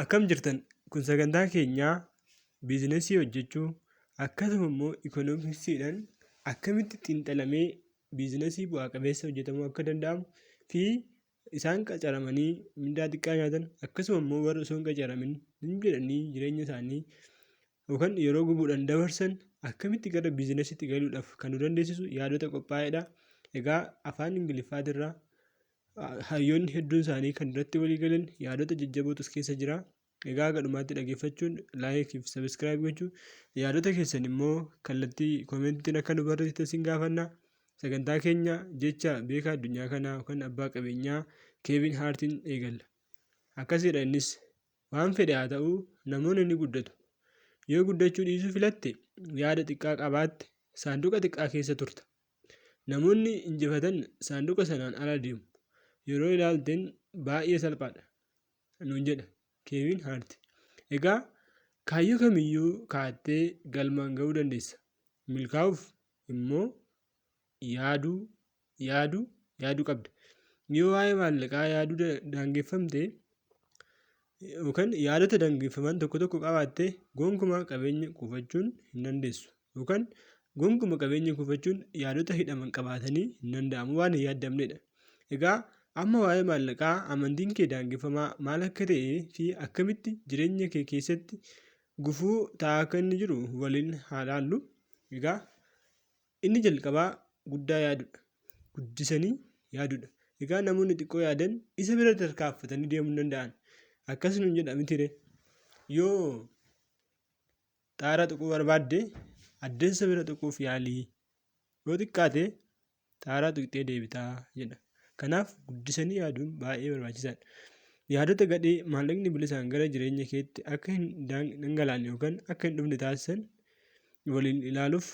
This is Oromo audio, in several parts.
Akkam jirtan kun sagantaa keenyaa biizinasii hojjechuu akkasuma immoo ikoonomiksiidhaan akkamitti xiinxalamee biizinasii bu'aa qabeessa hojjetamuu akka danda'amu fi isaan qacaramanii mindaa xiqqaa nyaatan akkasuma immoo warra osoo hin qacaramin jedhanii jireenya isaanii yookaan yeroo gubuudhaan dabarsan akkamitti gara biizinasiitti galuudhaaf kan nu dandeessisu yaadota qophaa'edha. Egaa afaan Ingiliffaatirraa hayyoonni hedduun isaanii kan irratti walii galan yaadota jajjabootus keessa jira. Egaa gadhumaatti dhaggeeffachuun laayikii fi sabiskiraayib gochuun yaadota keessan immoo kallattii koomentiin akka nu barreessitan sin gaafanna. Sagantaa keenya jecha beekaa addunyaa kanaa yookaan abbaa qabeenyaa Keevin Haartiin eegalla. Akkasidha innis waan fedhe haa ta'u namoonni ni guddatu. Yoo guddachuu dhiisuu filatte yaada xiqqaa qabaatte saanduqa xiqqaa keessa turta. Namoonni injifatan saanduqa sanaan ala deemu. Yeroo ilaalteen baay'ee salphaadha nuun jedha Keevin Haarti. Egaa kaayyoo kamiyyuu kaa'attee galmaan ga'uu dandeessa. Milkaa'uuf immoo yaaduu qabda. Yoo waa'ee maallaqaa yaaduu daangeffamte yookaan yaadota daangeffaman tokko qabaatte gonkumaa qabeenya kuufachuun hin dandeessu. Yookaan gonkumaa qabeenya kuufachuun yaadota hidhaman qabaatanii hin danda'amu waan hin yaaddamnedha. Egaa amma waa'ee maallaqaa amantiin kee daangeffamaa maal akka ta'ee fi akkamitti jireenya kee keessatti gufuu ta'aa akka inni jiru waliin haa ilaallu. Egaa inni jalqabaa guddaa yaaduudha. Guddisanii yaaduudha. Egaa namoonni xiqqoo yaadan isa bira tarkaanfatanii deemuu hin danda'an. Akkas nuun jedha mitire. Yoo xaara tuquu barbaadde addeessa bira tuquuf yaalii. Yoo xiqqaate xaaraa tuqxee deebitaa jedha. Kanaaf guddisanii yaaduun baay'ee barbaachisaadha. Yaadota gadhee maallaqni bilisaan gara jireenya keetti akka hin dhangalaanne yookaan akka hin dhufne taasisan waliin ilaaluuf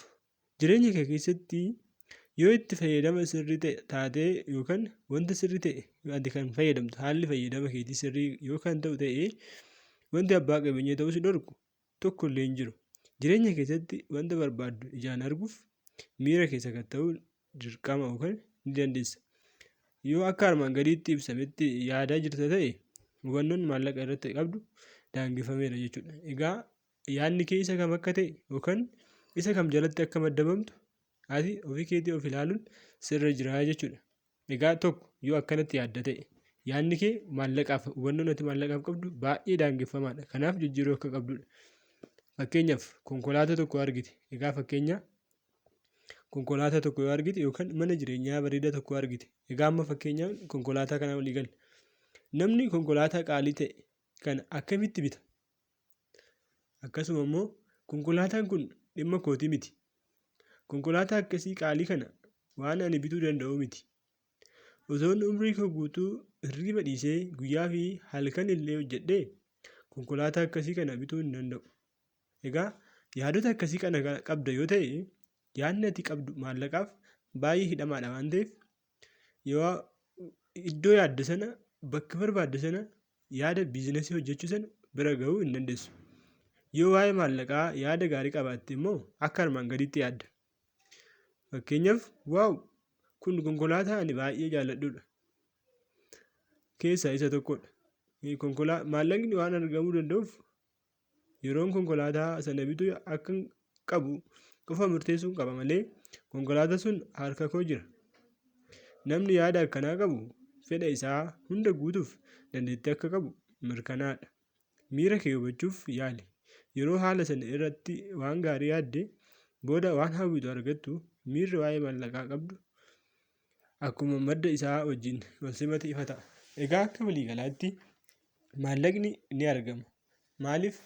jireenya kee keessatti yoo itti fayyadama sirrii ta'e taatee yookaan wanta sirrii ta'e ati kan fayyadamtu haalli fayyadama keetii sirrii yoo kan ta'u ta'ee wanti abbaa qabeenyaa ta'uu si dhorku tokko illee hin jiru. Jireenya keessatti wanta barbaaddu ijaan arguuf miira keessa kan ta'u dirqama yookaan ni dandeessa. Yoo akka armaan gadiitti ibsametti yaadaa jirta ta'e hubannoon maallaqa irratti qabdu daangeffameera jechuudha. Egaa yaadni kee isa kam akka ta'e yookaan isa kam jalatti akka maddabamtu ati ofii keetii of ilaaluun sirra jira jechuudha. Egaa tokko yoo akkanatti yaadda ta'e yaadni kee maallaqaaf hubannoon ati maallaqaaf qabdu baay'ee daangeffamaadha. Kanaaf jijjiiruu akka qabdudha. Fakkeenyaaf konkolaataa tokko argite. Egaa fakkeenya konkolaataa tokko yoo argite yookaan mana jireenyaa bareedaa tokko argite. Egaa amma fakkeenyaan konkolaataa kana walii gala. Namni konkolaataa qaalii ta'e kana akkamitti bita? Akkasuma immoo konkolaataan kun dhimma kootii miti. Konkolaataa akkasii qaalii kana waan ani bituu danda'u miti. Osoon umrii koo guutuu hirriba dhiisee guyyaa fi halkan illee hojjedhee konkolaataa akkasii kana bituu hin danda'u. Egaa yaadota akkasii kana qabda yoo ta'e yaadni ati qabdu maallaqaaf baay'ee hidhamaadha waan ta'eef yoo iddoo yaadde sana bakka barbaadde sana yaada biizinasii hojjechuu sana bira gahuu hin dandeessu. Yoo waa'ee maallaqaa yaada gaarii qabaatte immoo akka armaan gadiitti yaadda. Fakkeenyaaf waaw kun konkolaataa ani baay'ee jaalladhudha. Keessaa isa tokkodha. Maallaqni waan argamuu danda'uuf yeroon konkolaataa sana bituu akka qabu qofa murteessuun qaba malee konkolaataa sun harka koo jira. Namni yaada akkanaa qabu fedha isaa hunda guutuuf dandeettii akka qabu mirkanaadha. Miira kee hubachuuf yaali. Yeroo haala sana irratti waan gaarii yaadde booda waan hawwitu argattu miirri waa'ee maallaqaa qabdu akkuma madda isaa wajjin wal simata ifa ta'a. Egaa akka waliigalaatti maallaqni ni argama. Maaliif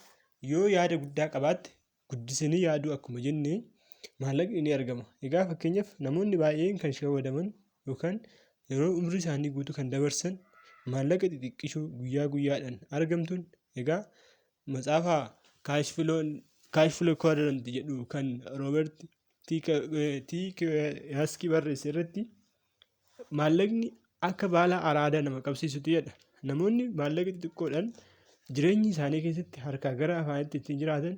yoo yaada guddaa qabaatte guddisanii yaaduu akkuma jennee maallaqni ni argama. Egaa fakkeenyaaf namoonni baay'een kan shawwadaman yookaan yeroo umrii isaanii guutuu kan dabarsan maallaqa xixiqqishuu guyyaa guyyaadhaan argamtuun egaa matsaafa kaashfiloo kwaadrant jedhu kan Rooberti Kiyosaakiin barreesse irratti maallaqni akka baala araadaa nama qabsiisutu jedha. Namoonni maallaqa xixiqqoodhaan jireenyi isaanii keessatti harkaa gara afaanitti ittiin jiraatan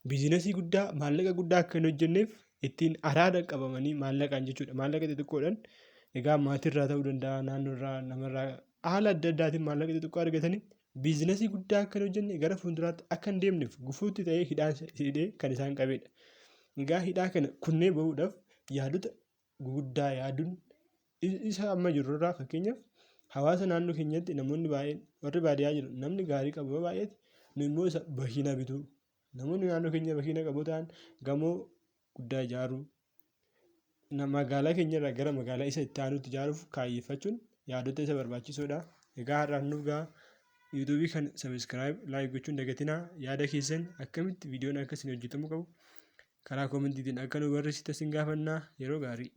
biizinasii guddaa maallaqa guddaa akka hin hojjenneef ittiin araada qabamanii maallaqaan jechuudha. Maallaqa xixiqqoodhaan egaa maatirraa ta'uu danda'a naannoorraa namarraa haala adda addaatiin maallaqa xixiqqoo argatanii biizinasii guddaa akka hin hojjenne gara fuulduraatti akka hin deemneef gufuutti ta'ee hidhee kan isaan qabedha. Egaa hidhaa kana kunnee bahuudhaaf yaadota guguddaa yaaduun isa amma jirru irraa fakkeenyaaf hawaasa naannoo keenyatti namoonni baay'een warri baadiyyaa jiru namni gaarii qabu yoo baay'eeti nu immoo isa bahiina bituu namoonni naannoo keenya bahiina qabu ta'an gamoo guddaa ijaaruu magaalaa keenya irraa gara magaalaa isa itti aanutti ijaaruuf kaayeffachuun yaadota isa barbaachisoodha. Egaa har'aaf nuuf gahaa yuutuubii kan sabiskiraayib laayik gochuun dagatinaa yaada keessan akkamitti viidiyoon akkasiin hojjetamuu qabu karaa koomentiitiin akka nu barreessitan isin gaafannaa yeroo gaarii.